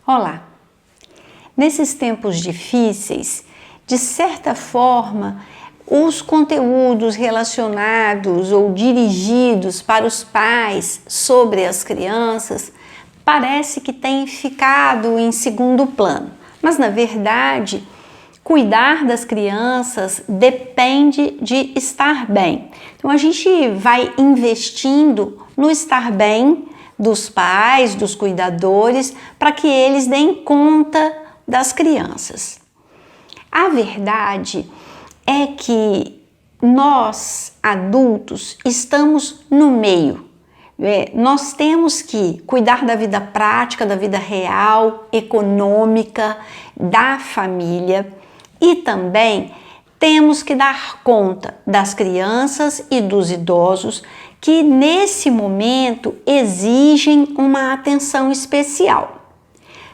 Olá! Nesses tempos difíceis, de certa forma, os conteúdos relacionados ou dirigidos para os pais sobre as crianças parece que têm ficado em segundo plano. Mas, na verdade, cuidar das crianças depende de estar bem. Então, a gente vai investindo no estar bem dos pais, dos cuidadores, para que eles deem conta das crianças. A verdade é que nós, adultos, estamos no meio. Nós temos que cuidar da vida prática, da vida real, econômica, da família e também temos que dar conta das crianças e dos idosos que nesse momento exigem uma atenção especial.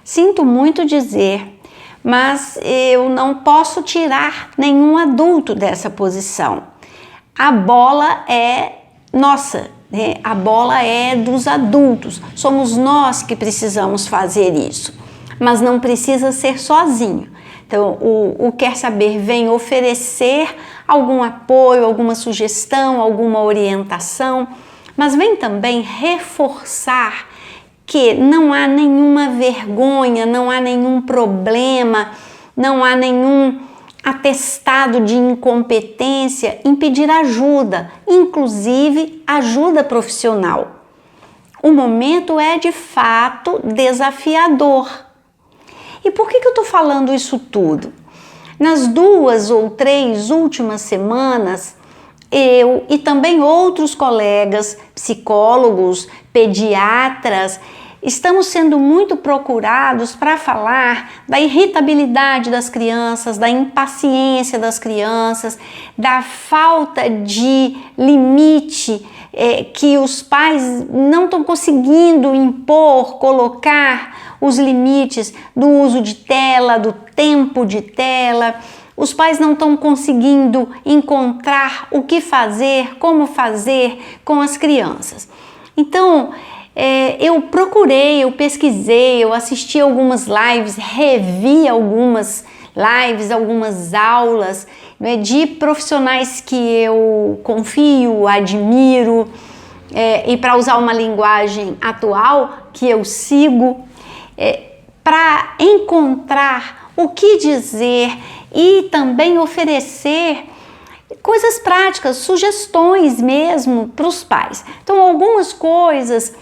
Sinto muito dizer, mas eu não posso tirar nenhum adulto dessa posição. A bola é nossa, né? A bola é dos adultos. Somos nós que precisamos fazer isso, mas não precisa ser sozinho. Então, o Quer Saber vem oferecer algum apoio, alguma sugestão, alguma orientação, mas vem também reforçar que não há nenhuma vergonha, não há nenhum problema, não há nenhum atestado de incompetência em pedir ajuda, inclusive ajuda profissional. O momento é de fato desafiador. E por que eu estou falando isso tudo? Nas 2 ou 3 últimas semanas, eu e também outros colegas, psicólogos, pediatras, estamos sendo muito procurados para falar da irritabilidade das crianças, da impaciência das crianças, da falta de limite que os pais não estão conseguindo impor, colocar os limites do uso de tela, do tempo de tela. Os pais não estão conseguindo encontrar o que fazer, como fazer com as crianças. Então, eu procurei, eu pesquisei, eu assisti algumas lives, revi algumas lives, algumas aulas, né, de profissionais que eu confio, admiro, e para usar uma linguagem atual que eu sigo, para encontrar o que dizer e também oferecer coisas práticas, sugestões mesmo para os pais. Então, algumas coisas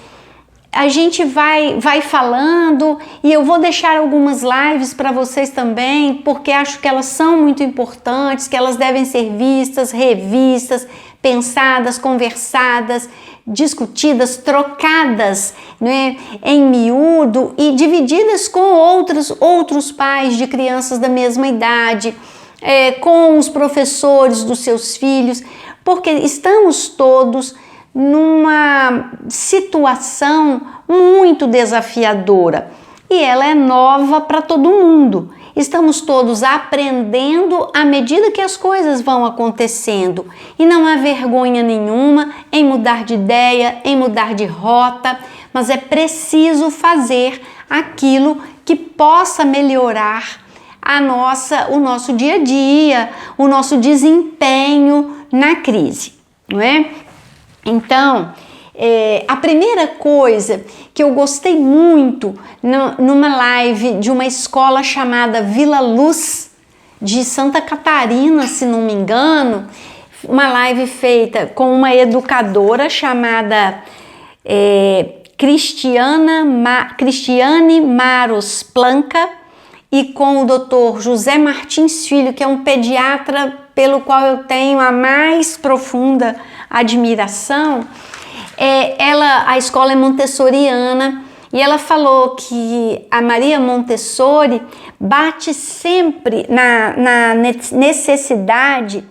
a gente vai falando e eu vou deixar algumas lives para vocês também, porque acho que elas são muito importantes, que elas devem ser vistas, revistas, pensadas, conversadas, discutidas, trocadas, né, em miúdo e divididas com outros pais de crianças da mesma idade, com os professores dos seus filhos, porque estamos todos numa situação muito desafiadora e ela é nova para todo mundo. Estamos todos aprendendo à medida que as coisas vão acontecendo e não há vergonha nenhuma em mudar de ideia, em mudar de rota, mas é preciso fazer aquilo que possa melhorar o nosso dia a dia, o nosso desempenho na crise, não é? Então, a primeira coisa que eu gostei muito numa live de uma escola chamada Vila Luz de Santa Catarina, se não me engano, uma live feita com uma educadora chamada Cristiane Maros Planca e com o Dr. José Martins Filho, que é um pediatra pelo qual eu tenho a mais profunda admiração. A escola é montessoriana e ela falou que a Maria Montessori bate sempre na necessidade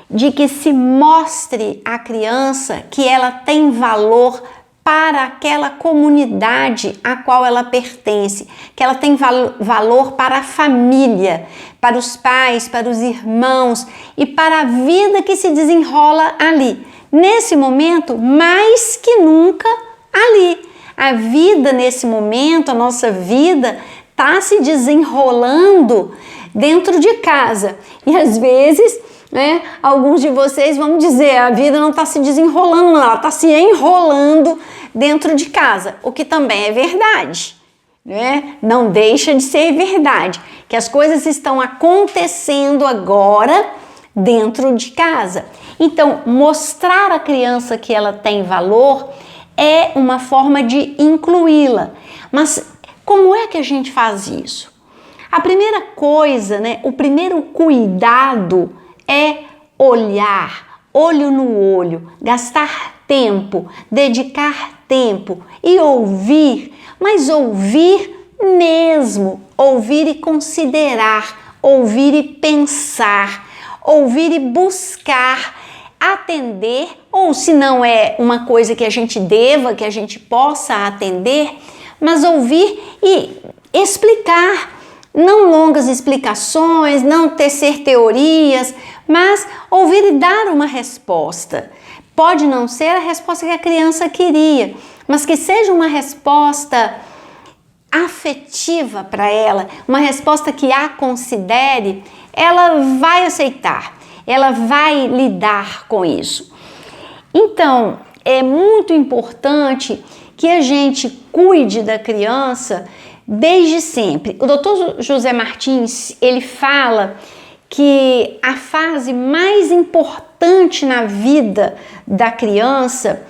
de que se mostre à criança que ela tem valor para aquela comunidade a qual ela pertence, que ela tem valor para a família, para os pais, para os irmãos e para a vida que se desenrola ali. Nesse momento, mais que nunca ali. A vida nesse momento, a nossa vida está se desenrolando dentro de casa. E às vezes, né, alguns de vocês vão dizer, a vida não está se desenrolando, não, ela está se enrolando dentro de casa, o que também é verdade, né? Não deixa de ser verdade, que as coisas estão acontecendo agora dentro de casa. Então, mostrar à criança que ela tem valor é uma forma de incluí-la. Mas como é que a gente faz isso? A primeira coisa, né, o primeiro cuidado é olhar, olho no olho, gastar tempo, dedicar tempo e ouvir, mas ouvir mesmo, ouvir e considerar, ouvir e pensar, ouvir e buscar atender, ou se não é uma coisa que a gente deva, que a gente possa atender, mas ouvir e explicar. Não longas explicações, não tecer teorias, mas ouvir e dar uma resposta. Pode não ser a resposta que a criança queria, mas que seja uma resposta afetiva para ela, uma resposta que a considere, ela vai aceitar, ela vai lidar com isso. Então, é muito importante que a gente cuide da criança desde sempre. O Dr. José Martins, ele fala que a fase mais importante na vida da criança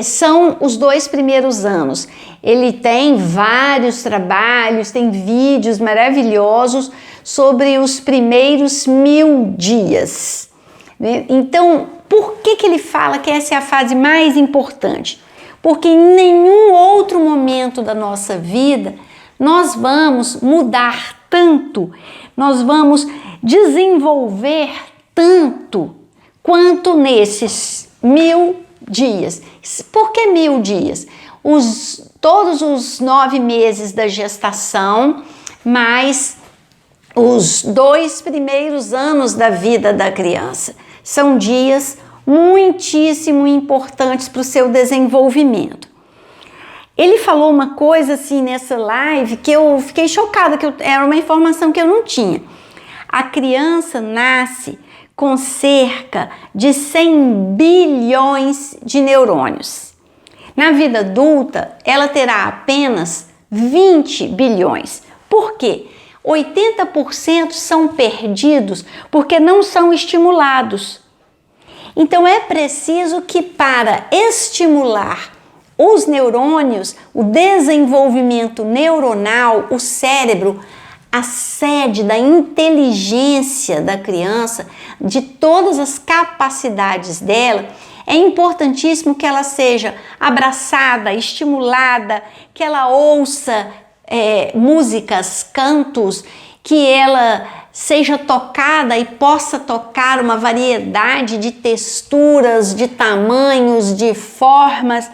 são os 2 primeiros anos. Ele tem vários trabalhos, tem vídeos maravilhosos sobre os primeiros 1000 dias. Né? Então, por que ele fala que essa é a fase mais importante? Porque em nenhum outro momento da nossa vida nós vamos mudar tanto, nós vamos desenvolver tanto quanto nesses 1000 dias. Por que 1000 dias? Todos os 9 meses da gestação, mais os 2 primeiros anos da vida da criança. São dias muitíssimo importantes para o seu desenvolvimento. Ele falou uma coisa assim nessa live que eu fiquei chocada, que era uma informação que eu não tinha. A criança nasce com cerca de 100 bilhões de neurônios. Na vida adulta, ela terá apenas 20 bilhões. Por quê? 80% são perdidos porque não são estimulados. Então é preciso que, para estimular os neurônios, o desenvolvimento neuronal, o cérebro, a sede da inteligência da criança, de todas as capacidades dela, é importantíssimo que ela seja abraçada, estimulada, que ela ouça músicas, cantos, que ela seja tocada e possa tocar uma variedade de texturas, de tamanhos, de formas,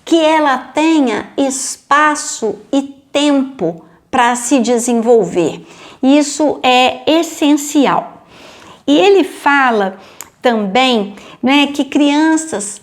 que ela tenha espaço e tempo para se desenvolver. Isso é essencial. E ele fala também, né, que crianças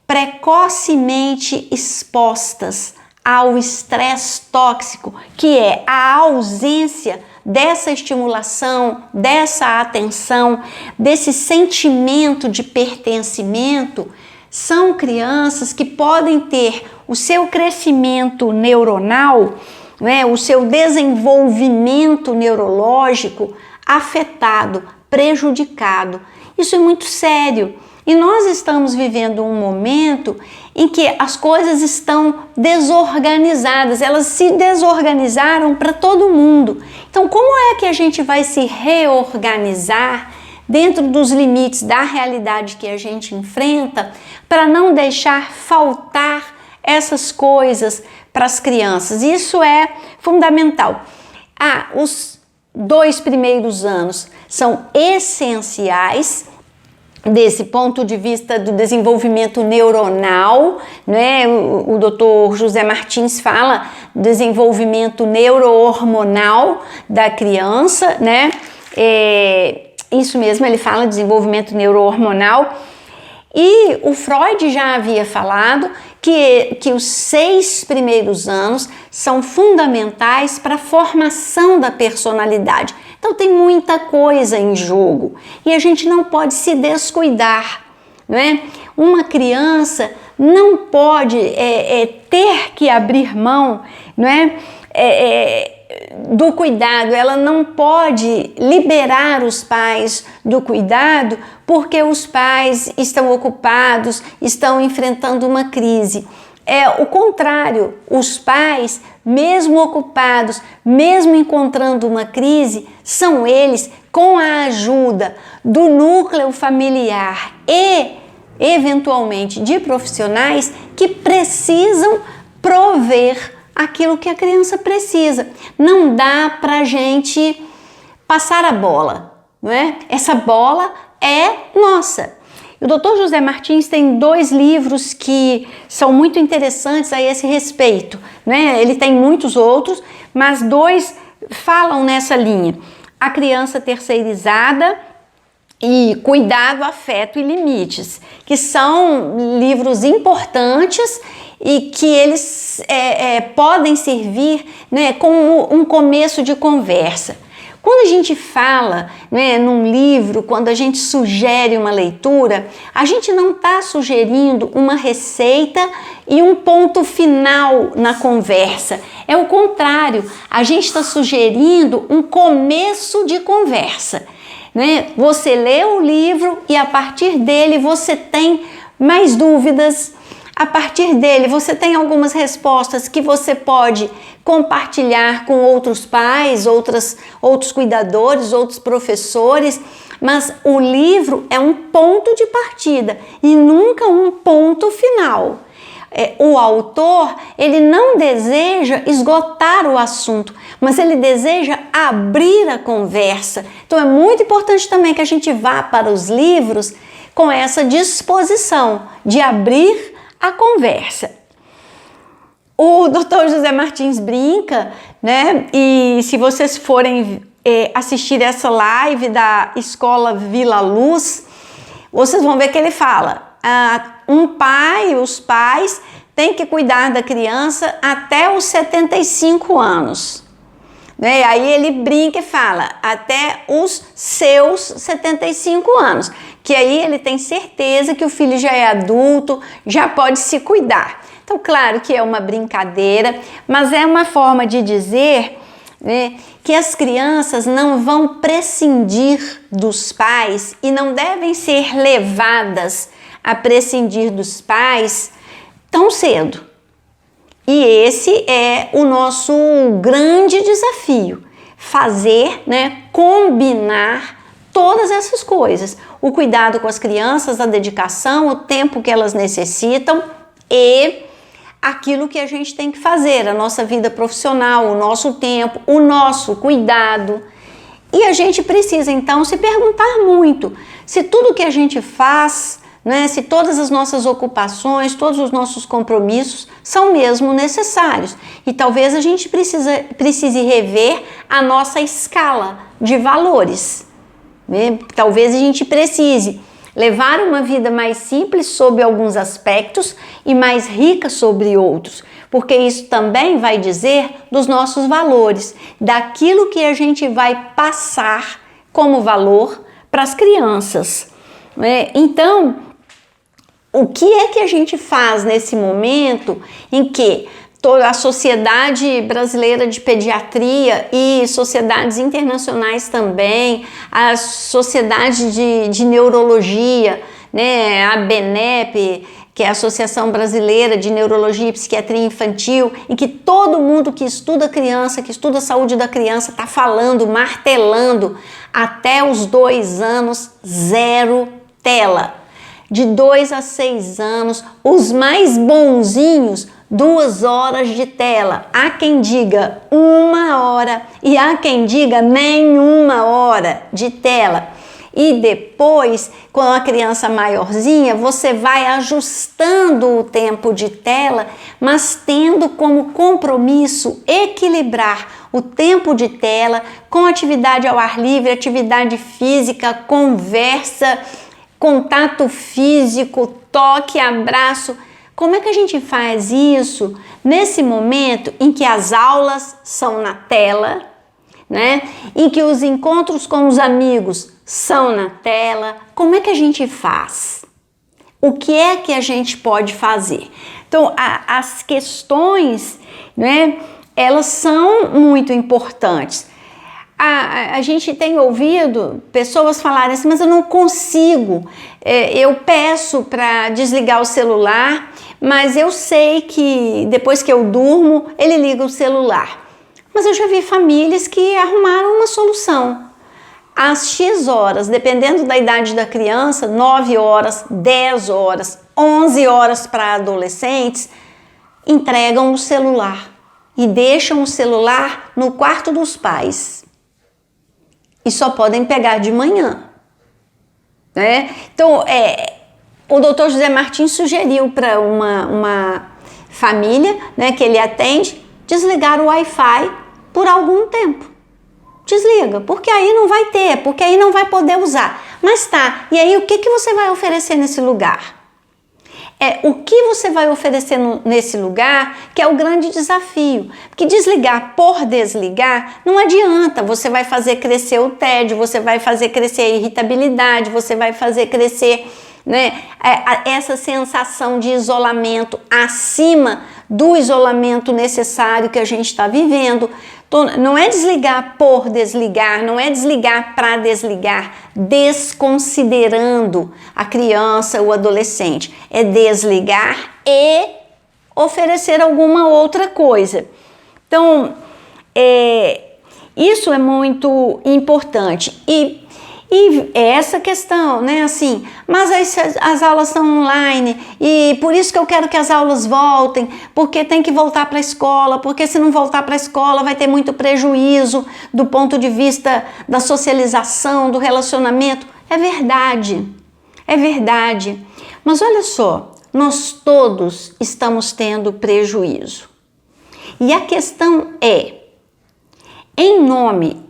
precocemente expostas ao estresse tóxico, que é a ausência dessa estimulação, dessa atenção, desse sentimento de pertencimento, são crianças que podem ter o seu crescimento neuronal, né, o seu desenvolvimento neurológico afetado, prejudicado. Isso é muito sério. E nós estamos vivendo um momento em que as coisas estão desorganizadas, elas se desorganizaram para todo mundo. Então, como é que a gente vai se reorganizar dentro dos limites da realidade que a gente enfrenta para não deixar faltar essas coisas para as crianças? Isso é fundamental. Os 2 primeiros anos são essenciais desse ponto de vista do desenvolvimento neuronal, né? O Dr. José Martins fala desenvolvimento neurohormonal da criança, né? Isso mesmo, ele fala desenvolvimento neurohormonal. E o Freud já havia falado que os 6 primeiros anos são fundamentais para a formação da personalidade. Então tem muita coisa em jogo e a gente não pode se descuidar, não é? Uma criança não pode ter que abrir mão, não é? Do cuidado, ela não pode liberar os pais do cuidado porque os pais estão ocupados, estão enfrentando uma crise. É o contrário, os pais, mesmo ocupados, mesmo encontrando uma crise, são eles, com a ajuda do núcleo familiar e, eventualmente, de profissionais que precisam prover aquilo que a criança precisa. Não dá pra gente passar a bola, não é? Essa bola é nossa. O Dr. José Martins tem 2 livros que são muito interessantes a esse respeito, né? Ele tem muitos outros, mas 2 falam nessa linha. A Criança Terceirizada e Cuidado, Afeto e Limites, que são livros importantes e que eles podem servir, né, como um começo de conversa. Quando a gente fala, né, num livro, quando a gente sugere uma leitura, a gente não está sugerindo uma receita e um ponto final na conversa. É o contrário, a gente está sugerindo um começo de conversa, né? Você lê o livro e a partir dele você tem mais dúvidas. A partir dele, você tem algumas respostas que você pode compartilhar com outros pais, outros cuidadores, outros professores, mas o livro é um ponto de partida e nunca um ponto final. O autor, ele não deseja esgotar o assunto, mas ele deseja abrir a conversa. Então é muito importante também que a gente vá para os livros com essa disposição de abrir a conversa. O Dr. José Martins brinca, né? E se vocês forem assistir essa live da Escola Vila Luz, vocês vão ver que ele fala: os pais têm que cuidar da criança até os 75 anos. Né? Aí ele brinca e fala, até os seus 75 anos, que aí ele tem certeza que o filho já é adulto, já pode se cuidar. Então, claro que é uma brincadeira, mas é uma forma de dizer, né, que as crianças não vão prescindir dos pais e não devem ser levadas a prescindir dos pais tão cedo. E esse é o nosso grande desafio, fazer, né, combinar todas essas coisas. O cuidado com as crianças, a dedicação, o tempo que elas necessitam e aquilo que a gente tem que fazer, a nossa vida profissional, o nosso tempo, o nosso cuidado. E a gente precisa então se perguntar muito se tudo que a gente faz, né, se todas as nossas ocupações, todos os nossos compromissos são mesmo necessários. E talvez a gente precise rever a nossa escala de valores. Né? Talvez a gente precise levar uma vida mais simples sobre alguns aspectos e mais rica sobre outros, porque isso também vai dizer dos nossos valores, daquilo que a gente vai passar como valor para as crianças. Né? Então, o que é que a gente faz nesse momento em que toda a Sociedade Brasileira de Pediatria e sociedades internacionais também, a Sociedade de Neurologia, né, a BNEP, que é a Associação Brasileira de Neurologia e Psiquiatria Infantil, em que todo mundo que estuda criança, que estuda a saúde da criança, está falando, martelando, até os 2 anos, 0 tela. De 2 a 6 anos, os mais bonzinhos, 2 horas de tela. Há quem diga 1 hora e há quem diga nenhuma hora de tela. E depois, com a criança maiorzinha, você vai ajustando o tempo de tela, mas tendo como compromisso equilibrar o tempo de tela com atividade ao ar livre, atividade física, conversa, contato físico, toque, abraço. Como é que a gente faz isso nesse momento em que as aulas são na tela, né? Em que os encontros com os amigos são na tela? Como é que a gente faz? O que é que a gente pode fazer? Então, as questões, né, elas são muito importantes. A gente tem ouvido pessoas falarem assim, mas eu não consigo, eu peço para desligar o celular, mas eu sei que depois que eu durmo, ele liga o celular. Mas eu já vi famílias que arrumaram uma solução. Às X horas, dependendo da idade da criança, 9 horas, 10 horas, 11 horas para adolescentes, entregam o celular e deixam o celular no quarto dos pais. E só podem pegar de manhã, né? Então, o Dr. José Martins sugeriu para uma família, né, que ele atende, desligar o Wi-Fi por algum tempo. Desliga, porque aí não vai ter, porque aí não vai poder usar. Mas tá, e aí o que você vai oferecer nesse lugar? O que você vai oferecer nesse lugar que é o grande desafio. Porque desligar por desligar não adianta. Você vai fazer crescer o tédio, você vai fazer crescer a irritabilidade, você vai fazer crescer, né, essa sensação de isolamento acima do isolamento necessário que a gente está vivendo. Então, não é desligar por desligar, não é desligar para desligar, desconsiderando a criança ou adolescente. É desligar e oferecer alguma outra coisa. Então, isso é muito importante. E essa questão, né, assim, mas as aulas são online e por isso que eu quero que as aulas voltem, porque tem que voltar para a escola, porque se não voltar para a escola vai ter muito prejuízo do ponto de vista da socialização, do relacionamento. É verdade, mas olha só, nós todos estamos tendo prejuízo. E a questão é, em nome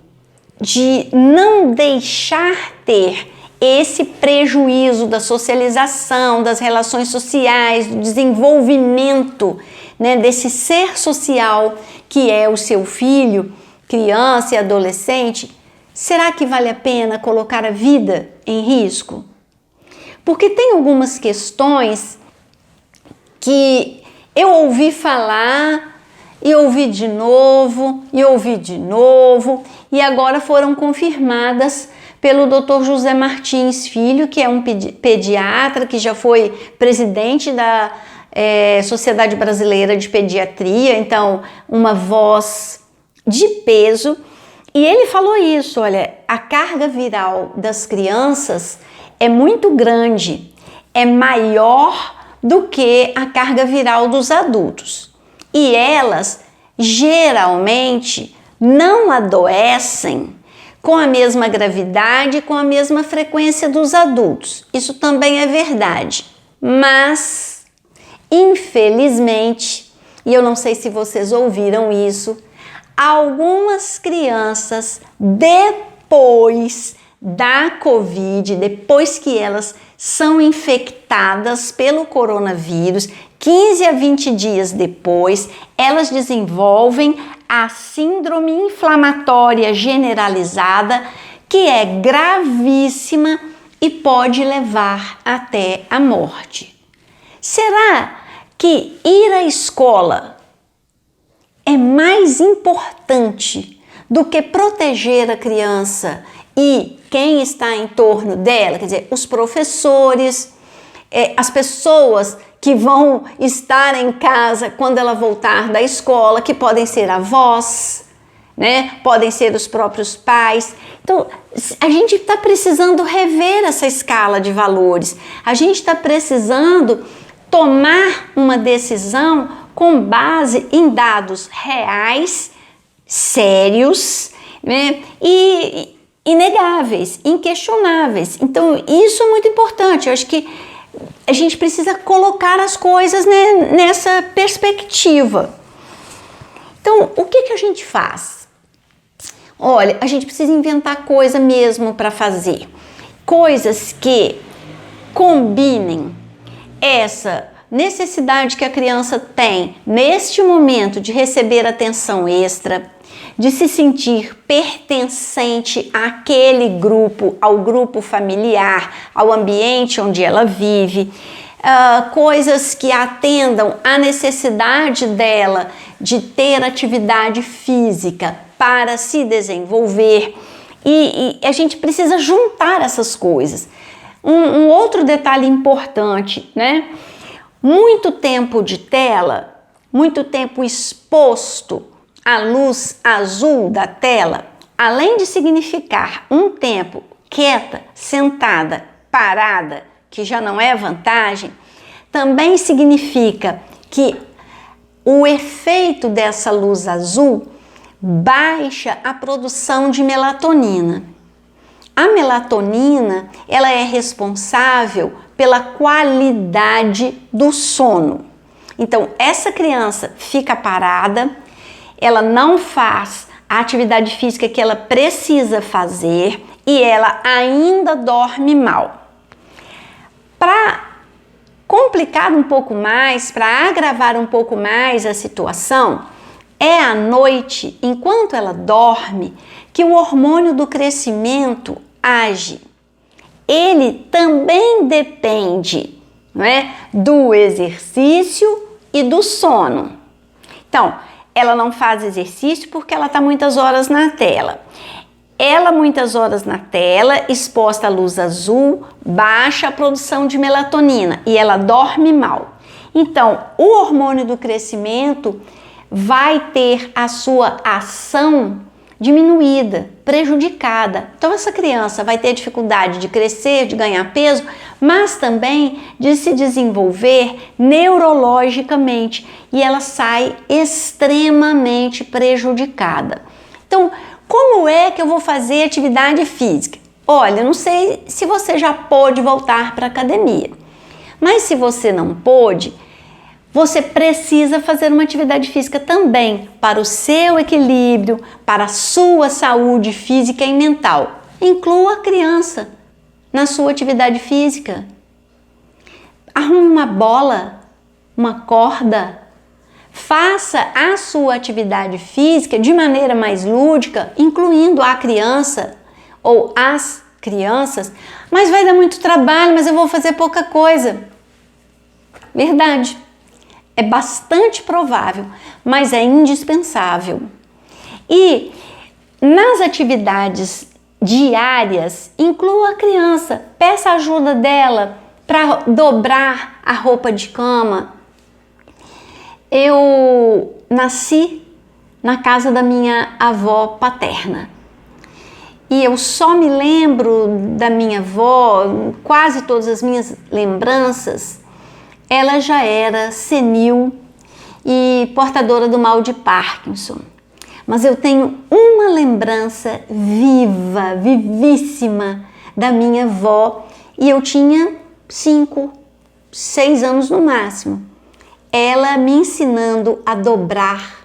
de não deixar ter esse prejuízo da socialização, das relações sociais, do desenvolvimento, né, desse ser social que é o seu filho, criança e adolescente, será que vale a pena colocar a vida em risco? Porque tem algumas questões que eu ouvi falar e ouvi de novo, e agora foram confirmadas pelo Dr. José Martins Filho, que é um pediatra, que já foi presidente da Sociedade Brasileira de Pediatria, então uma voz de peso, e ele falou isso, olha, a carga viral das crianças é muito grande, é maior do que a carga viral dos adultos. E elas geralmente não adoecem com a mesma gravidade, com a mesma frequência dos adultos. Isso também é verdade. Mas, infelizmente, e eu não sei se vocês ouviram isso, algumas crianças, depois da Covid, depois que elas são infectadas pelo coronavírus, 15 a 20 dias depois, elas desenvolvem a síndrome inflamatória generalizada, que é gravíssima e pode levar até a morte. Será que ir à escola é mais importante do que proteger a criança e quem está em torno dela? Quer dizer, os professores, as pessoas que vão estar em casa quando ela voltar da escola, que podem ser avós, né? Podem ser os próprios pais. Então, a gente está precisando rever essa escala de valores. A gente está precisando tomar uma decisão com base em dados reais, sérios, né? E inegáveis, inquestionáveis. Então, isso é muito importante. Eu acho que a gente precisa colocar as coisas, né, nessa perspectiva. Então, o que a gente faz? Olha, a gente precisa inventar coisa mesmo para fazer. Coisas que combinem essa necessidade que a criança tem neste momento de receber atenção extra, de se sentir pertencente àquele grupo, ao grupo familiar, ao ambiente onde ela vive, coisas que atendam à necessidade dela de ter atividade física para se desenvolver. E a gente precisa juntar essas coisas. Um outro detalhe importante, né? Muito tempo de tela, muito tempo exposto à luz azul da tela, além de significar um tempo quieta, sentada, parada, que já não é vantagem, também significa que o efeito dessa luz azul baixa a produção de melatonina. A melatonina, ela é responsável pela qualidade do sono. Então, essa criança fica parada, ela não faz a atividade física que ela precisa fazer e ela ainda dorme mal. Para complicar um pouco mais, para agravar um pouco mais a situação, é à noite, enquanto ela dorme, que o hormônio do crescimento age. Ele também depende, não é, do exercício e do sono. Então, ela não faz exercício porque ela está muitas horas na tela. Ela, muitas horas na tela, exposta à luz azul, baixa a produção de melatonina e ela dorme mal. Então, o hormônio do crescimento vai ter a sua ação diminuída, prejudicada. Então, essa criança vai ter dificuldade de crescer, de ganhar peso, mas também de se desenvolver neurologicamente e ela sai extremamente prejudicada. Então, como é que eu vou fazer atividade física? Olha, não sei se você já pôde voltar para a academia, mas se você não pôde, você precisa fazer uma atividade física também para o seu equilíbrio, para a sua saúde física e mental. Inclua a criança na sua atividade física. Arrume uma bola, uma corda. Faça a sua atividade física de maneira mais lúdica, incluindo a criança ou as crianças. Mas vai dar muito trabalho, mas eu vou fazer pouca coisa. Verdade. É bastante provável, mas é indispensável. E nas atividades diárias, inclua a criança. Peça ajuda dela para dobrar a roupa de cama. Eu nasci na casa da minha avó paterna e eu só me lembro da minha avó, quase todas as minhas lembranças, ela já era senil e portadora do mal de Parkinson. Mas eu tenho uma lembrança viva, vivíssima da minha avó e eu tinha 5, 6 anos no máximo. Ela me ensinando a dobrar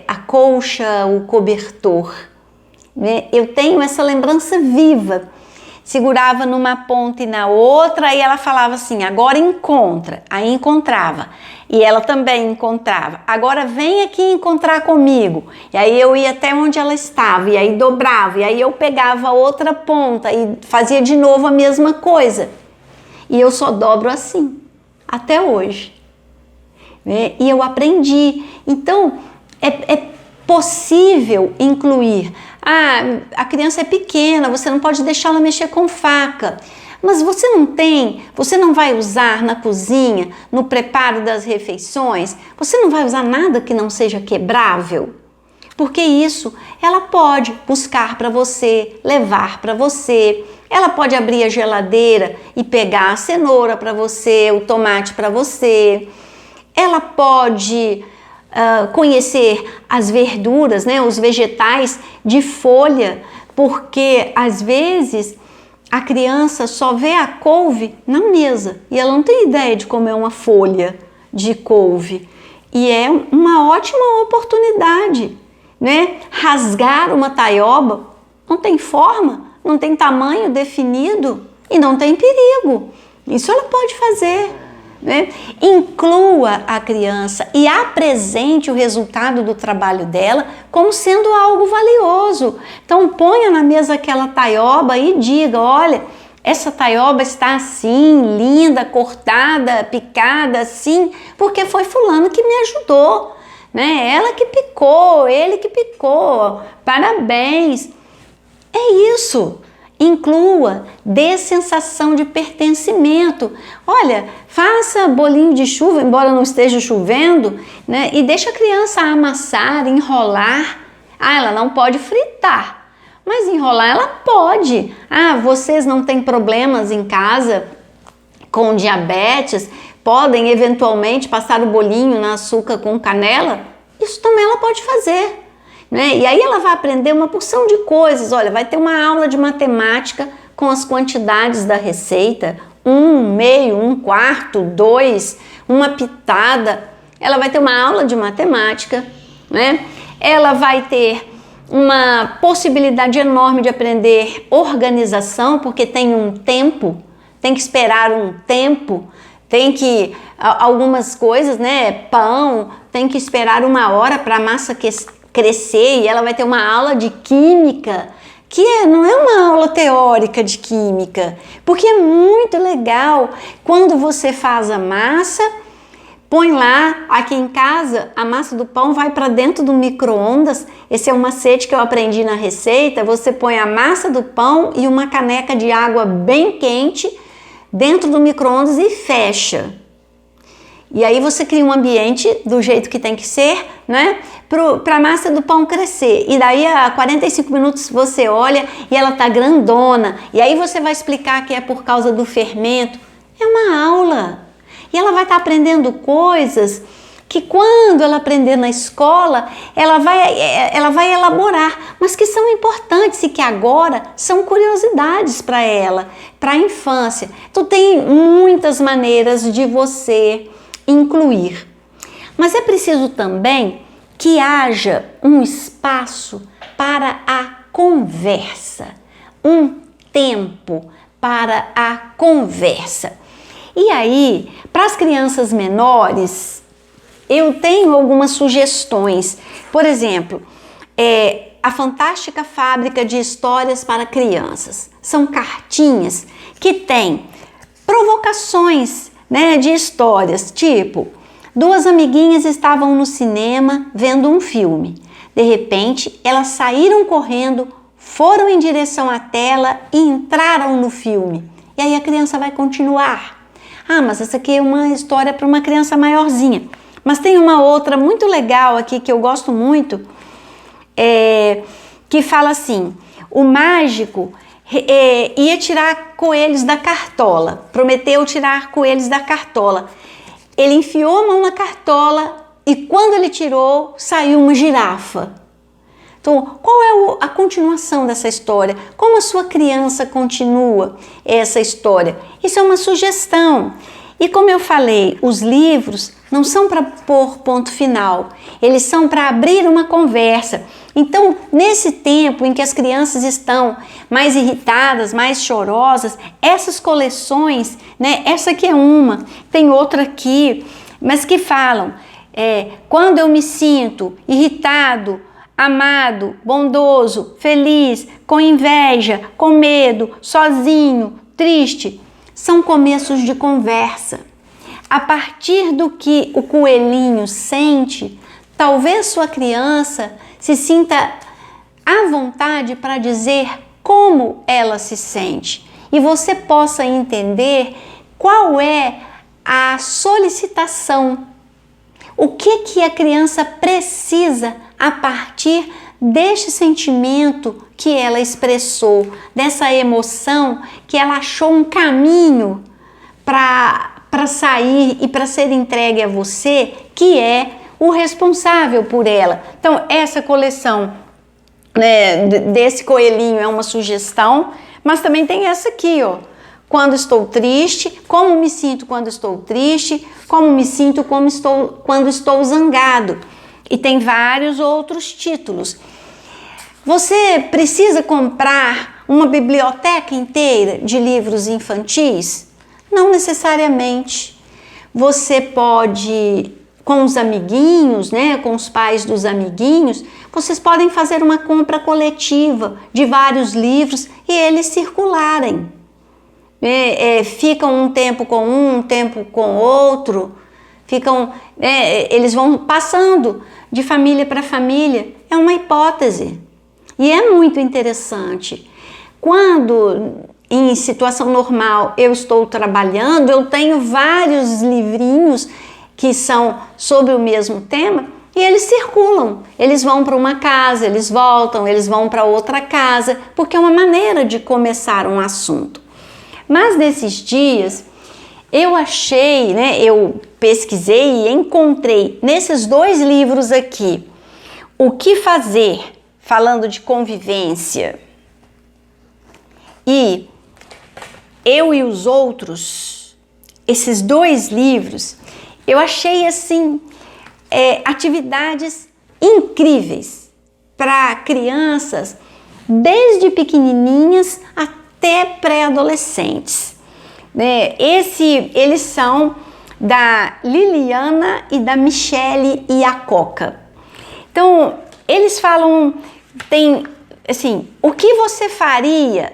a colcha, o cobertor. Né? Eu tenho essa lembrança viva. Segurava numa ponta e na outra e ela falava assim, agora encontra. Aí encontrava. E ela também encontrava. Agora vem aqui encontrar comigo. E aí eu ia até onde ela estava. E aí dobrava. E aí eu pegava a outra ponta e fazia de novo a mesma coisa. E eu só dobro assim, até hoje. E eu aprendi. Então, é possível incluir. A criança é pequena, você não pode deixá-la mexer com faca. Mas você não vai usar na cozinha, no preparo das refeições, você não vai usar nada que não seja quebrável? Porque isso ela pode buscar para você, levar para você. Ela pode abrir a geladeira e pegar a cenoura para você, o tomate para você. Ela pode conhecer as verduras, né, os vegetais de folha, porque às vezes a criança só vê a couve na mesa e ela não tem ideia de como é uma folha de couve. E é uma ótima oportunidade, né? Rasgar uma taioba não tem forma, não tem tamanho definido. e não tem perigo. Isso ela pode fazer, né? Inclua a criança e apresente o resultado do trabalho dela como sendo algo valioso. Então ponha na mesa aquela taioba e diga: olha, essa taioba está assim, linda, cortada, picada assim, porque foi fulano que me ajudou, né? Ela que picou, ele que picou, parabéns. É isso. Inclua, dê sensação de pertencimento. Olha, faça bolinho de chuva, embora não esteja chovendo, né? E deixa a criança amassar, enrolar. Ah, ela não pode fritar, mas enrolar ela pode. Ah, vocês não têm problemas em casa com diabetes, podem eventualmente passar o bolinho na açúcar com canela? Isso também ela pode fazer. Né? E aí ela vai aprender uma porção de coisas. Olha, vai ter uma aula de matemática com as quantidades da receita, 1/2, 1/4, 2, uma pitada. Ela vai ter uma aula de matemática, né? Ela vai ter uma possibilidade enorme de aprender organização, porque tem um tempo, tem que esperar um tempo, tem que, algumas coisas, né? Pão, tem que esperar 1 hora para a massa crescer, e ela vai ter uma aula de química, que não é uma aula teórica de química, porque é muito legal quando você faz a massa, põe lá, aqui em casa, a massa do pão vai para dentro do micro-ondas. Esse é um macete que eu aprendi na receita. Você põe a massa do pão e uma caneca de água bem quente dentro do micro-ondas e fecha. E aí você cria um ambiente do jeito que tem que ser, né? Para a massa do pão crescer. E daí a 45 minutos você olha e ela tá grandona. E aí você vai explicar que é por causa do fermento. É uma aula. E ela vai estar aprendendo coisas que quando ela aprender na escola, ela vai elaborar, mas que são importantes e que agora são curiosidades para ela, para a infância. Então tem muitas maneiras de você incluir. Mas é preciso também que haja um espaço para a conversa, um tempo para a conversa. E aí, para as crianças menores, eu tenho algumas sugestões. Por exemplo, a Fantástica Fábrica de Histórias para Crianças. São cartinhas que têm provocações, né, de histórias, tipo: 2 amiguinhas estavam no cinema vendo um filme. De repente, elas saíram correndo, foram em direção à tela e entraram no filme. E aí a criança vai continuar. Ah, mas essa aqui é uma história para uma criança maiorzinha. Mas tem uma outra muito legal aqui que eu gosto muito, que fala assim: o mágico ia tirar coelhos da cartola, prometeu tirar coelhos da cartola. Ele enfiou a mão na cartola e quando ele tirou, saiu uma girafa. Então, qual é a continuação dessa história? Como a sua criança continua essa história? Isso é uma sugestão. E como eu falei, os livros não são para pôr ponto final, eles são para abrir uma conversa. Então, nesse tempo em que as crianças estão mais irritadas, mais chorosas, essas coleções, né? Essa aqui é uma, tem outra aqui, mas que falam, quando eu me sinto irritado, amado, bondoso, feliz, com inveja, com medo, sozinho, triste, são começos de conversa. A partir do que o coelhinho sente, talvez sua criança se sinta à vontade para dizer como ela se sente e você possa entender qual é a solicitação, o que a criança precisa a partir deste sentimento que ela expressou, dessa emoção que ela achou um caminho para sair e para ser entregue a você, que é o responsável por ela. Então, essa coleção, né, desse coelhinho é uma sugestão, mas também tem essa aqui, ó. Quando estou triste, como me sinto quando estou triste, como me sinto quando estou zangado. E tem vários outros títulos. Você precisa comprar uma biblioteca inteira de livros infantis? Não necessariamente. Você pode, com os amiguinhos, né, com os pais dos amiguinhos, vocês podem fazer uma compra coletiva de vários livros e eles circularem. Ficam um tempo com um tempo com outro, eles vão passando de família para família. É uma hipótese e é muito interessante. Quando em situação normal eu estou trabalhando, eu tenho vários livrinhos que são sobre o mesmo tema e eles circulam. Eles vão para uma casa, eles voltam, eles vão para outra casa, porque é uma maneira de começar um assunto. Mas nesses dias eu achei, né, eu pesquisei e encontrei nesses 2 livros aqui, O que Fazer, falando de convivência, e Eu e os Outros, esses 2 livros, eu achei assim, atividades incríveis para crianças, desde pequenininhas até pré-adolescentes. Eles são da Liliana e da Michele Iacocca. Então, eles falam, tem assim, o que você faria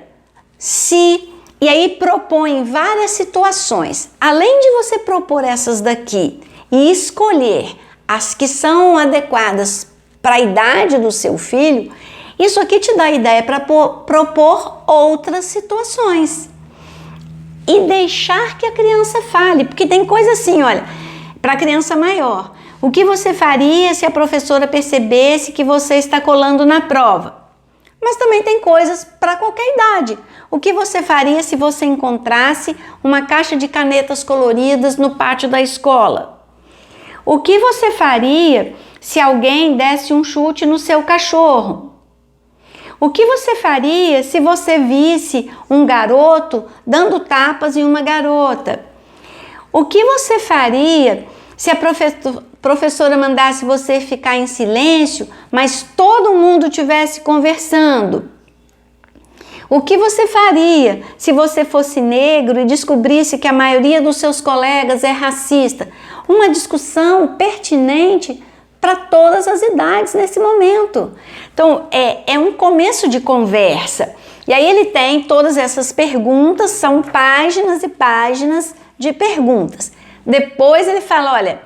se... E aí propõem várias situações. Além de você propor essas daqui e escolher as que são adequadas para a idade do seu filho, isso aqui te dá ideia para propor outras situações. E deixar que a criança fale, porque tem coisa assim, olha, para a criança maior. O que você faria se a professora percebesse que você está colando na prova? Mas também tem coisas para qualquer idade. O que você faria se você encontrasse uma caixa de canetas coloridas no pátio da escola? O que você faria se alguém desse um chute no seu cachorro? O que você faria se você visse um garoto dando tapas em uma garota? O que você faria se a professora mandasse você ficar em silêncio, mas todo mundo estivesse conversando? O que você faria se você fosse negro e descobrisse que a maioria dos seus colegas é racista? Uma discussão pertinente para todas as idades nesse momento. Então, é um começo de conversa. E aí ele tem todas essas perguntas, são páginas e páginas de perguntas. Depois ele fala, olha,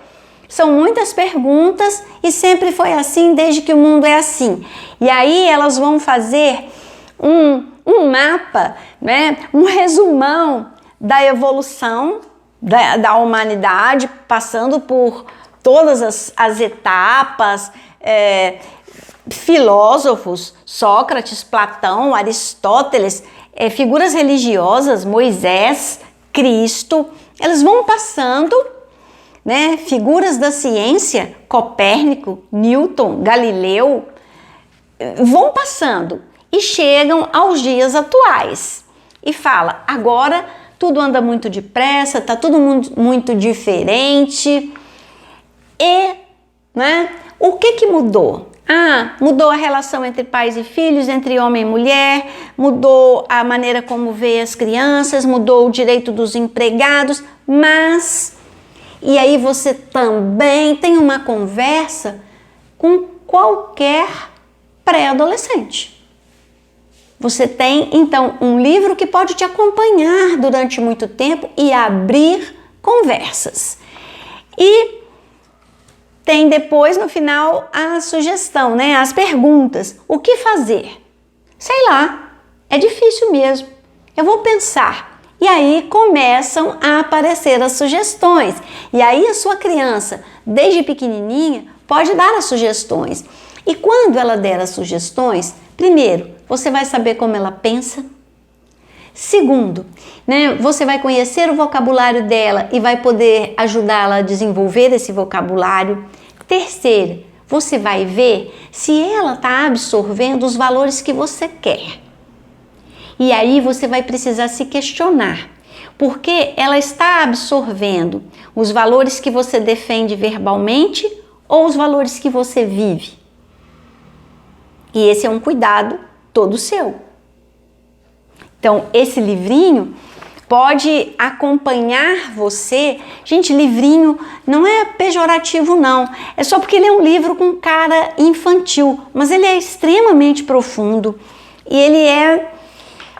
são muitas perguntas e sempre foi assim desde que o mundo é assim. E aí elas vão fazer um mapa, né, um resumão da evolução da humanidade, passando por todas as etapas, filósofos, Sócrates, Platão, Aristóteles, figuras religiosas, Moisés, Cristo, eles vão passando, né, figuras da ciência, Copérnico, Newton, Galileu, vão passando e chegam aos dias atuais e fala, agora tudo anda muito depressa, tá tudo muito diferente e, né, o que mudou? Mudou a relação entre pais e filhos, entre homem e mulher, mudou a maneira como vê as crianças, mudou o direito dos empregados, mas... E aí você também tem uma conversa com qualquer pré-adolescente. Você tem, então, um livro que pode te acompanhar durante muito tempo e abrir conversas. E tem depois, no final, a sugestão, né? As perguntas. O que fazer? Sei lá, é difícil mesmo. Eu vou pensar. E aí começam a aparecer as sugestões. E aí a sua criança, desde pequenininha, pode dar as sugestões. E quando ela der as sugestões, primeiro, você vai saber como ela pensa. Segundo, né, você vai conhecer o vocabulário dela e vai poder ajudá-la a desenvolver esse vocabulário. Terceiro, você vai ver se ela está absorvendo os valores que você quer. E aí você vai precisar se questionar, porque ela está absorvendo os valores que você defende verbalmente ou os valores que você vive. E esse é um cuidado todo seu. Então, esse livrinho pode acompanhar você. Gente, livrinho não é pejorativo não, é só porque ele é um livro com cara infantil, mas ele é extremamente profundo e ele é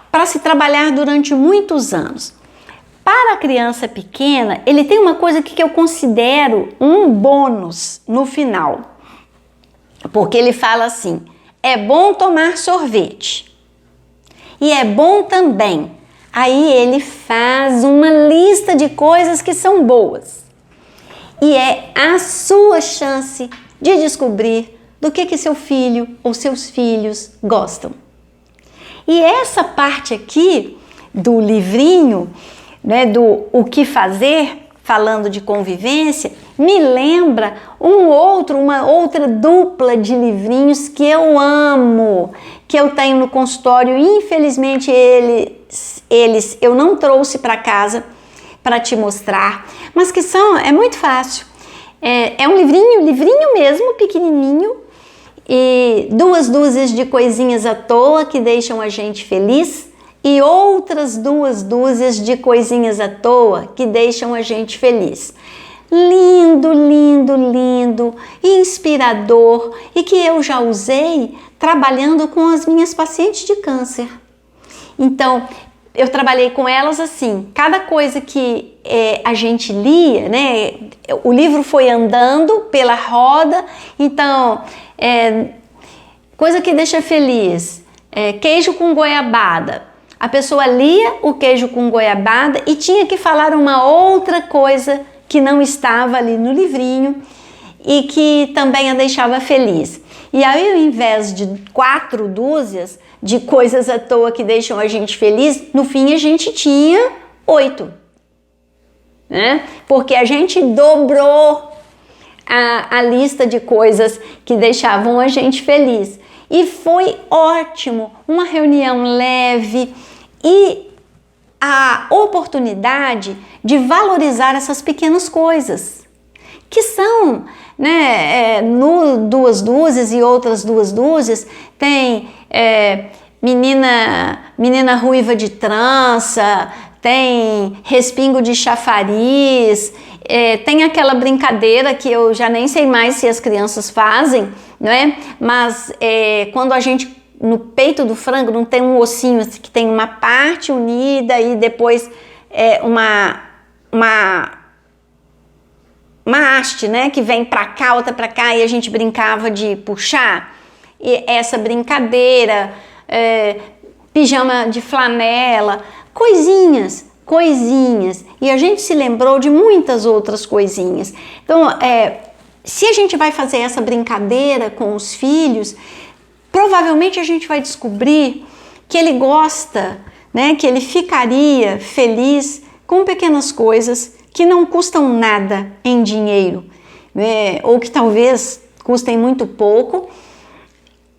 para se trabalhar durante muitos anos. Para a criança pequena, ele tem uma coisa que eu considero um bônus no final, porque ele fala assim: é bom tomar sorvete e é bom também. Aí ele faz uma lista de coisas que são boas. E é a sua chance de descobrir do que seu filho ou seus filhos gostam. E essa parte aqui do livrinho, né, do o que fazer, falando de convivência, me lembra uma outra dupla de livrinhos que eu amo, que eu tenho no consultório. Infelizmente eles eu não trouxe para casa para te mostrar, mas que é muito fácil. É um livrinho mesmo, pequenininho, e 2 dúzias de coisinhas à toa que deixam a gente feliz e outras 2 dúzias de coisinhas à toa que deixam a gente feliz. Lindo, lindo, lindo, inspirador e que eu já usei trabalhando com as minhas pacientes de câncer. Então, eu trabalhei com elas assim, cada coisa que a gente lia, né? O livro foi andando pela roda, então, coisa que deixa feliz, queijo com goiabada. A pessoa lia o queijo com goiabada e tinha que falar uma outra coisa que não estava ali no livrinho e que também a deixava feliz. E aí, ao invés de 4 dúzias de coisas à toa que deixam a gente feliz, no fim a gente tinha 8, né? Porque a gente dobrou a lista de coisas que deixavam a gente feliz. E foi ótimo, uma reunião leve e a oportunidade de valorizar essas pequenas coisas, que são, né, no 2 dúzias e outras 2 dúzias, tem menina ruiva de trança, tem respingo de chafariz, tem aquela brincadeira que eu já nem sei mais se as crianças fazem, não é? Mas quando a gente, no peito do frango, não tem um ossinho assim, que tem uma parte unida e depois uma haste, né, que vem pra cá, outra pra cá, e a gente brincava de puxar. E essa brincadeira, pijama de flanela, coisinhas. E a gente se lembrou de muitas outras coisinhas. Então, se a gente vai fazer essa brincadeira com os filhos, provavelmente a gente vai descobrir que ele gosta, né, que ele ficaria feliz com pequenas coisas que não custam nada em dinheiro, né, ou que talvez custem muito pouco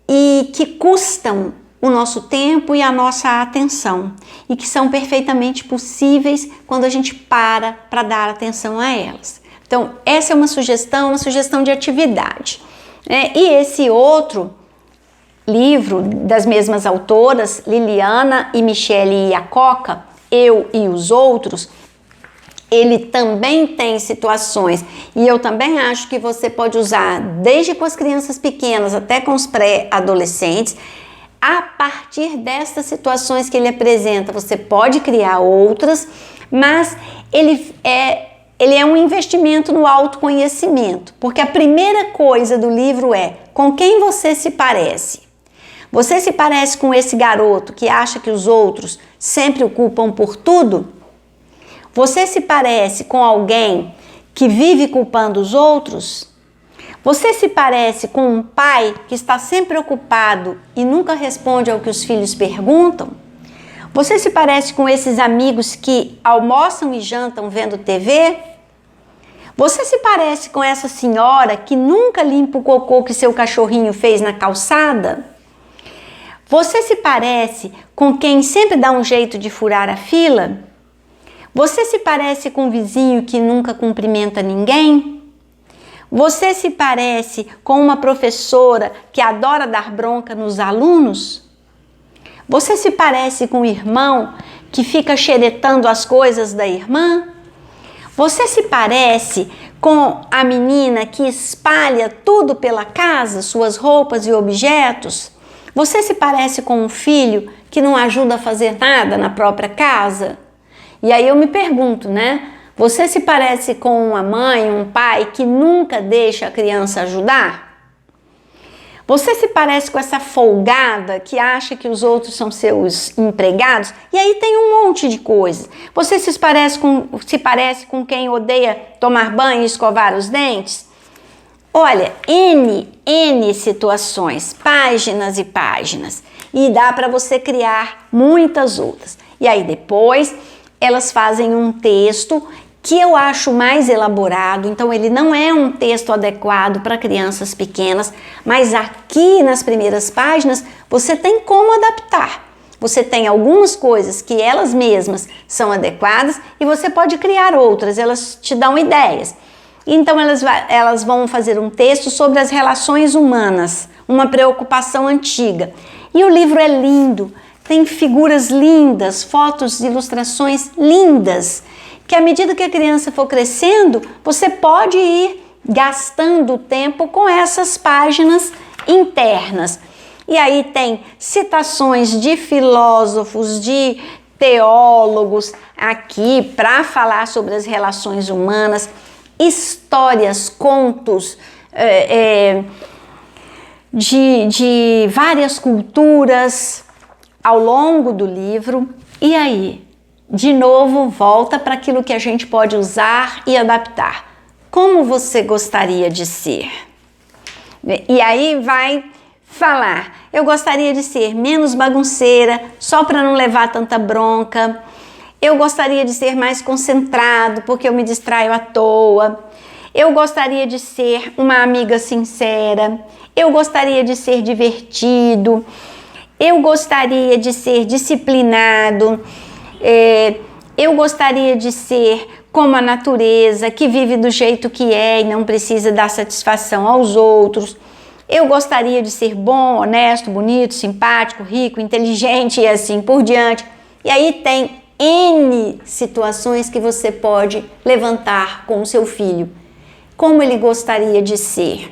e que custam o nosso tempo e a nossa atenção e que são perfeitamente possíveis quando a gente para dar atenção a elas. Então, essa é uma sugestão de atividade, né? E esse outro livro das mesmas autoras, Liliana e Michele Iacocca, Eu e os Outros, ele também tem situações, e eu também acho que você pode usar desde com as crianças pequenas até com os pré-adolescentes. A partir destas situações que ele apresenta, você pode criar outras, mas ele é um investimento no autoconhecimento, porque a primeira coisa do livro é com quem você se parece. Você se parece com esse garoto que acha que os outros sempre o culpam por tudo? Você se parece com alguém que vive culpando os outros? Você se parece com um pai que está sempre ocupado e nunca responde ao que os filhos perguntam? Você se parece com esses amigos que almoçam e jantam vendo TV? Você se parece com essa senhora que nunca limpa o cocô que seu cachorrinho fez na calçada? Você se parece com quem sempre dá um jeito de furar a fila? Você se parece com um vizinho que nunca cumprimenta ninguém? Você se parece com uma professora que adora dar bronca nos alunos? Você se parece com o irmão que fica xeretando as coisas da irmã? Você se parece com a menina que espalha tudo pela casa, suas roupas e objetos? Você se parece com um filho que não ajuda a fazer nada na própria casa? E aí eu me pergunto, né? Você se parece com uma mãe, um pai que nunca deixa a criança ajudar? Você se parece com essa folgada que acha que os outros são seus empregados? E aí tem um monte de coisas. Você se parece com quem odeia tomar banho e escovar os dentes? Olha, N situações, páginas e páginas. E dá para você criar muitas outras. E aí depois elas fazem um texto que eu acho mais elaborado, então ele não é um texto adequado para crianças pequenas, mas aqui nas primeiras páginas você tem como adaptar. Você tem algumas coisas que elas mesmas são adequadas e você pode criar outras, elas te dão ideias. Então elas vão fazer um texto sobre as relações humanas, uma preocupação antiga. E o livro é lindo, tem figuras lindas, fotos, ilustrações lindas, que à medida que a criança for crescendo, você pode ir gastando tempo com essas páginas internas. E aí tem citações de filósofos, de teólogos aqui para falar sobre as relações humanas, histórias, contos de várias culturas ao longo do livro. E aí, de novo, volta para aquilo que a gente pode usar e adaptar. Como você gostaria de ser? E aí vai falar, eu gostaria de ser menos bagunceira, só para não levar tanta bronca. Eu gostaria de ser mais concentrado, porque eu me distraio à toa. Eu gostaria de ser uma amiga sincera. Eu gostaria de ser divertido. Eu gostaria de ser disciplinado. Eu gostaria de ser como a natureza, que vive do jeito que é e não precisa dar satisfação aos outros. Eu gostaria de ser bom, honesto, bonito, simpático, rico, inteligente e assim por diante. E aí tem N situações que você pode levantar com o seu filho. Como ele gostaria de ser?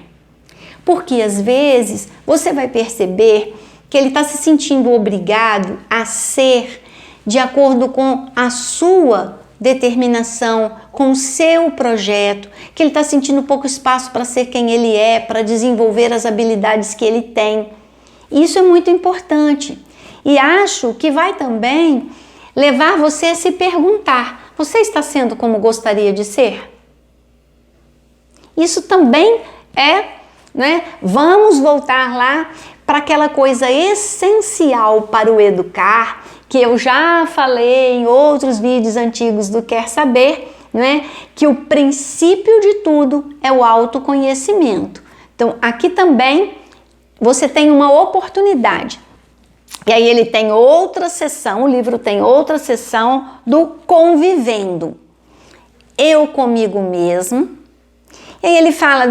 Porque às vezes você vai perceber que ele está se sentindo obrigado a ser de acordo com a sua determinação, com o seu projeto, que ele está sentindo pouco espaço para ser quem ele é, para desenvolver as habilidades que ele tem. Isso é muito importante. E acho que vai também levar você a se perguntar, você está sendo como gostaria de ser? Isso também né? Vamos voltar lá para aquela coisa essencial para o educar, que eu já falei em outros vídeos antigos do Quer Saber, né? Que o princípio de tudo é o autoconhecimento. Então, aqui também você tem uma oportunidade. E aí ele tem outra seção, o livro tem outra seção do convivendo. Eu comigo mesmo. E aí ele fala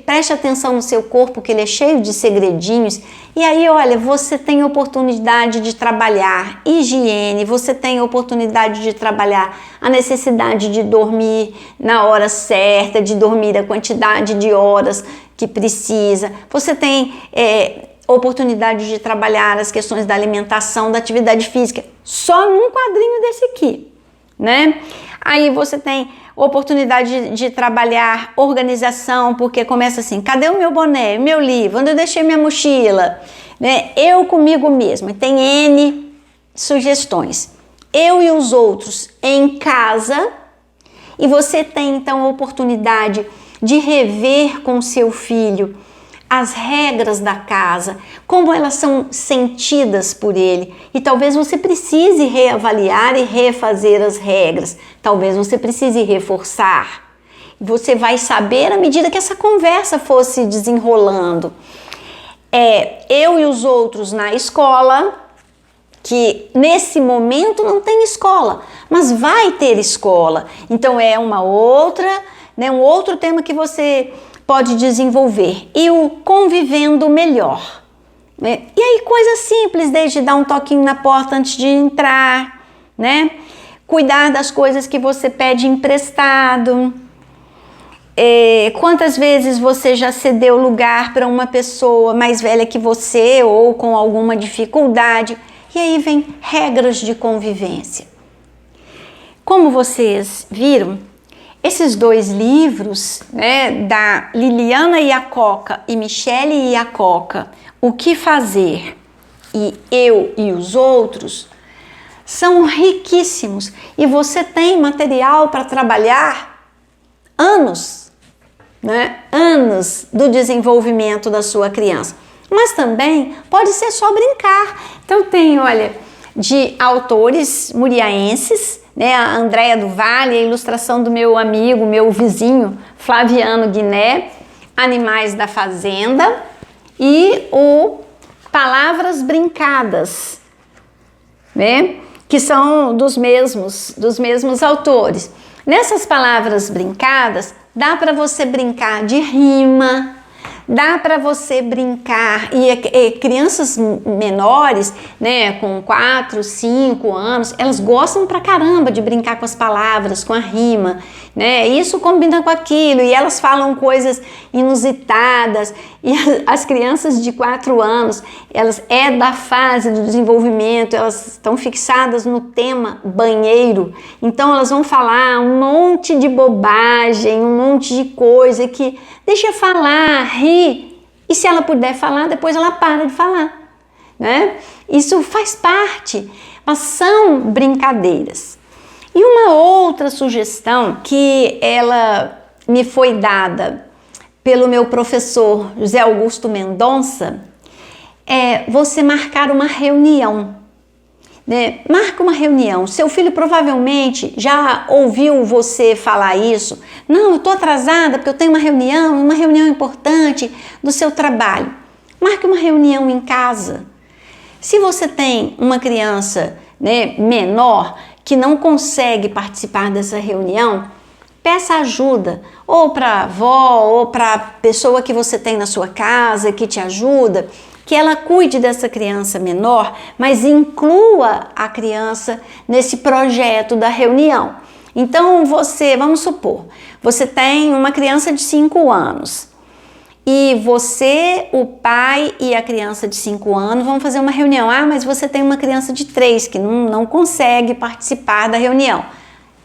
preste atenção no seu corpo, que ele é cheio de segredinhos. E aí, olha, você tem oportunidade de trabalhar higiene, você tem oportunidade de trabalhar a necessidade de dormir na hora certa, de dormir a quantidade de horas que precisa. Você tem oportunidade de trabalhar as questões da alimentação, da atividade física, só num quadrinho desse aqui, né? Aí você tem oportunidade de trabalhar organização, porque começa assim, cadê o meu boné, meu livro, onde eu deixei minha mochila? Né? Eu comigo mesma, tem N sugestões. Eu e os outros em casa, e você tem então a oportunidade de rever com seu filho as regras da casa, como elas são sentidas por ele. E talvez você precise reavaliar e refazer as regras. Talvez você precise reforçar. Você vai saber à medida que essa conversa for se desenrolando. Eu e os outros na escola, que nesse momento não tem escola, mas vai ter escola. Então é uma outra, né, um outro tema que você pode desenvolver. E o convivendo melhor. né? E aí coisas simples, desde dar um toquinho na porta antes de entrar, né? Cuidar das coisas que você pede emprestado. Quantas vezes você já cedeu lugar para uma pessoa mais velha que você ou com alguma dificuldade? E aí vem regras de convivência. Como vocês viram, esses dois livros, né, da Liliana Iacocca e Michele Iacocca, O que Fazer e Eu e os Outros, são riquíssimos e você tem material para trabalhar anos, né? Anos do desenvolvimento da sua criança. Mas também pode ser só brincar. Então tem, olha, de autores muriaenses, né? A Andréa do Vale, a ilustração do meu amigo, meu vizinho Flaviano Guiné, Animais da Fazenda, e o Palavras Brincadas, né? Que são dos mesmos autores. Nessas palavras brincadas, dá para você brincar de rima, dá para você brincar, e crianças menores, né, com 4, 5 anos, elas gostam pra caramba de brincar com as palavras, com a rima, né, isso combina com aquilo, e elas falam coisas inusitadas, e as crianças de 4 anos, elas da fase do desenvolvimento, elas estão fixadas no tema banheiro, então elas vão falar um monte de bobagem, um monte de coisa que deixa falar, rir, e se ela puder falar, depois ela para de falar, né? Isso faz parte, mas são brincadeiras. E uma outra sugestão que ela me foi dada pelo meu professor José Augusto Mendonça é você marcar uma reunião. Né? Marca uma reunião. Seu filho provavelmente já ouviu você falar isso. Não, eu estou atrasada porque eu tenho uma reunião importante do seu trabalho. Marque uma reunião em casa. Se você tem uma criança, né, menor que não consegue participar dessa reunião, peça ajuda, ou para a avó, ou para a pessoa que você tem na sua casa que te ajuda, que ela cuide dessa criança menor, mas inclua a criança nesse projeto da reunião. Então vamos supor, você tem uma criança de 5 anos e você, o pai e a criança de 5 anos vão fazer uma reunião. Ah, mas você tem uma criança de 3 que não consegue participar da reunião.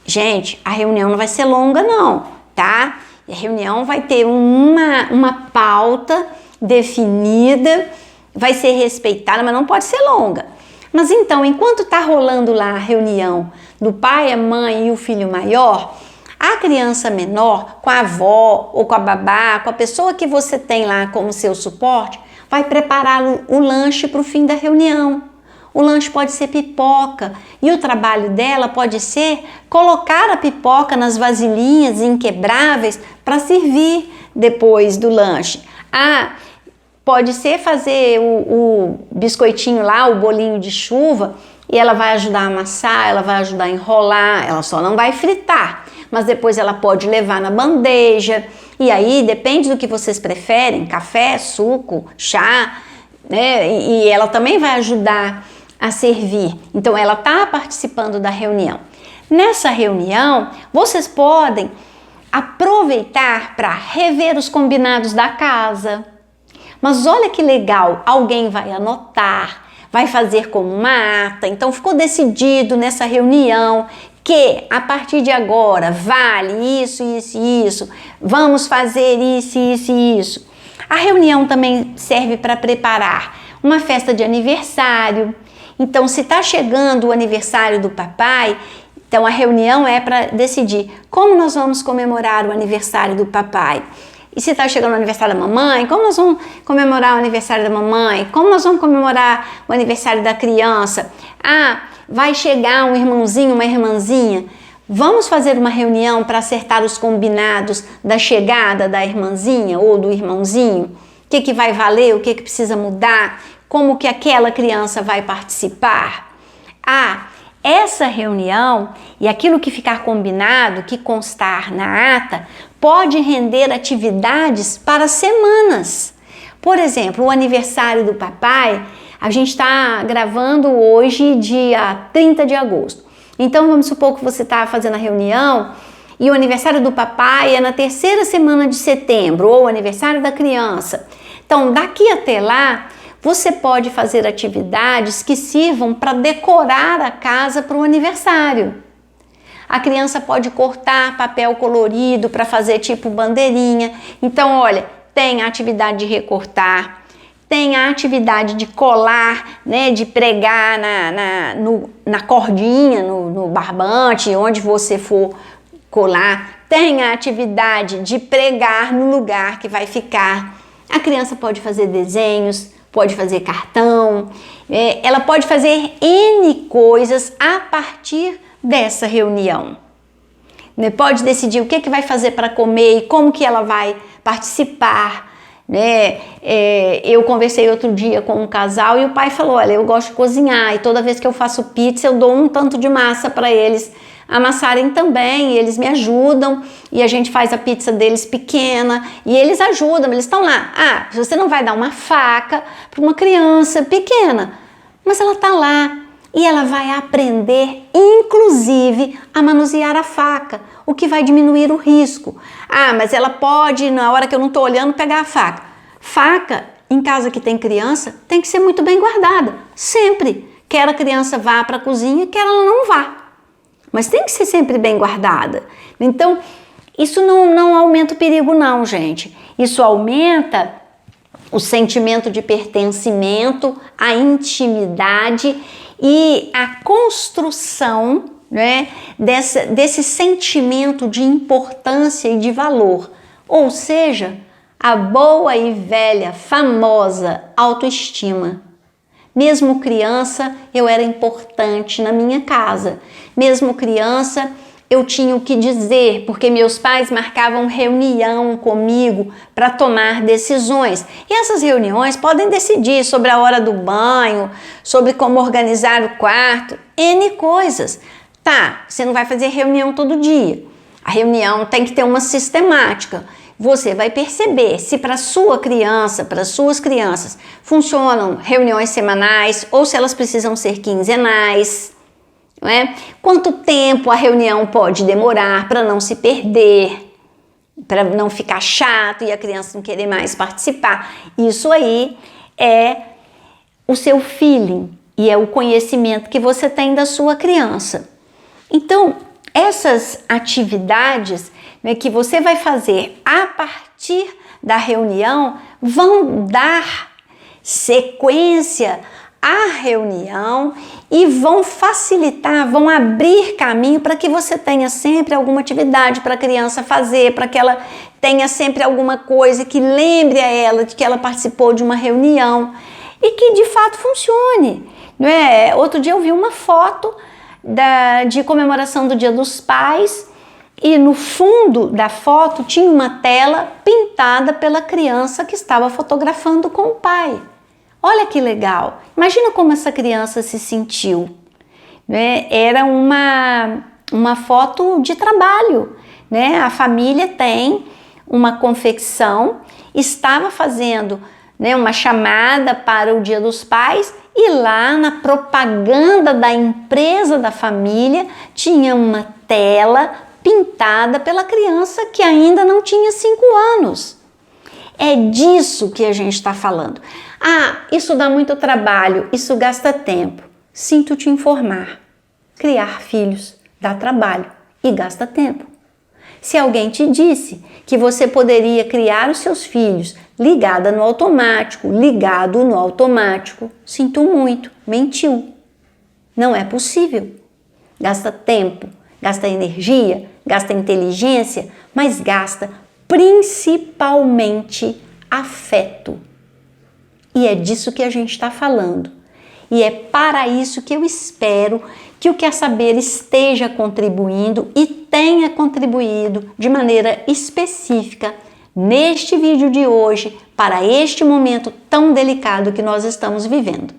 Gente, a reunião não vai ser longa não, tá? A reunião vai ter uma pauta definida, vai ser respeitada, mas não pode ser longa. Mas então, enquanto tá rolando lá a reunião do pai, a mãe e o filho maior, a criança menor, com a avó ou com a babá, com a pessoa que você tem lá como seu suporte, vai preparar o lanche para o fim da reunião. O lanche pode ser pipoca e o trabalho dela pode ser colocar a pipoca nas vasilhinhas inquebráveis para servir depois do lanche. Ah, pode ser fazer o biscoitinho lá, o bolinho de chuva, e ela vai ajudar a amassar, ela vai ajudar a enrolar, ela só não vai fritar, mas depois ela pode levar na bandeja, e aí depende do que vocês preferem, café, suco, chá, né? E ela também vai ajudar a servir. Então ela está participando da reunião. Nessa reunião, vocês podem aproveitar para rever os combinados da casa. Mas olha que legal, alguém vai anotar, vai fazer como uma ata. Então ficou decidido nessa reunião que a partir de agora vale isso, isso e isso, vamos fazer isso, isso e isso. A reunião também serve para preparar uma festa de aniversário. Então, se está chegando o aniversário do papai, então a reunião é para decidir como nós vamos comemorar o aniversário do papai. E se está chegando o aniversário da mamãe, como nós vamos comemorar o aniversário da mamãe? Como nós vamos comemorar o aniversário da criança? Ah, vai chegar um irmãozinho, uma irmãzinha. Vamos fazer uma reunião para acertar os combinados da chegada da irmãzinha ou do irmãozinho? O que vai valer? O que precisa mudar? Como que aquela criança vai participar? Ah, essa reunião e aquilo que ficar combinado, que constar na ata, pode render atividades para semanas. Por exemplo, o aniversário do papai, a gente está gravando hoje, dia 30 de agosto. Então, vamos supor que você está fazendo a reunião e o aniversário do papai é na terceira semana de setembro, ou o aniversário da criança. Então, daqui até lá, você pode fazer atividades que sirvam para decorar a casa para o aniversário. A criança pode cortar papel colorido para fazer tipo bandeirinha. Então, olha, tem a atividade de recortar, tem a atividade de colar, né, de pregar na cordinha, no barbante, onde você for colar. Tem a atividade de pregar no lugar que vai ficar. A criança pode fazer desenhos, pode fazer cartão, ela pode fazer N coisas a partir dessa reunião. Pode decidir o que vai fazer para comer e como que ela vai participar. Eu conversei outro dia com um casal e o pai falou, olha, eu gosto de cozinhar e toda vez que eu faço pizza eu dou um tanto de massa para eles amassarem também, e eles me ajudam e a gente faz a pizza deles pequena e eles ajudam, eles estão lá. Você não vai dar uma faca para uma criança pequena, mas ela está lá e ela vai aprender, inclusive, a manusear a faca, o que vai diminuir o risco. Mas ela pode, na hora que eu não estou olhando, pegar a faca. Faca, em casa que tem criança, tem que ser muito bem guardada, sempre. Quer a criança vá para a cozinha, quer ela não vá. Mas tem que ser sempre bem guardada. Então, isso não aumenta o perigo não, gente. Isso aumenta o sentimento de pertencimento, a intimidade e a construção, né, desse sentimento de importância e de valor. Ou seja, a boa e velha, famosa autoestima. Mesmo criança, eu era importante na minha casa. Mesmo criança, eu tinha o que dizer, porque meus pais marcavam reunião comigo para tomar decisões. E essas reuniões podem decidir sobre a hora do banho, sobre como organizar o quarto, N coisas. Você não vai fazer reunião todo dia. A reunião tem que ter uma sistemática. Você vai perceber se para sua criança, para suas crianças, funcionam reuniões semanais ou se elas precisam ser quinzenais. Não é? Quanto tempo a reunião pode demorar para não se perder, para não ficar chato e a criança não querer mais participar. Isso aí é o seu feeling e é o conhecimento que você tem da sua criança. Então, essas atividades, né, que você vai fazer a partir da reunião vão dar sequência à reunião e vão facilitar, vão abrir caminho para que você tenha sempre alguma atividade para a criança fazer, para que ela tenha sempre alguma coisa que lembre a ela de que ela participou de uma reunião e que de fato funcione. Não é? Outro dia eu vi uma foto de comemoração do Dia dos Pais e no fundo da foto tinha uma tela pintada pela criança que estava fotografando com o pai. Olha que legal! Imagina como essa criança se sentiu. Né? Era uma foto de trabalho. Né? A família tem uma confecção, estava fazendo, né, uma chamada para o Dia dos Pais e lá na propaganda da empresa da família tinha uma tela pintada pela criança que ainda não tinha 5 anos. É disso que a gente está falando. Isso dá muito trabalho, isso gasta tempo. Sinto te informar. Criar filhos dá trabalho e gasta tempo. Se alguém te disse que você poderia criar os seus filhos ligado no automático, sinto muito, mentiu. Não é possível. Gasta tempo, gasta energia, gasta inteligência, mas gasta principalmente afeto. E é disso que a gente está falando. E é para isso que eu espero que o Quer Saber esteja contribuindo e tenha contribuído de maneira específica neste vídeo de hoje para este momento tão delicado que nós estamos vivendo.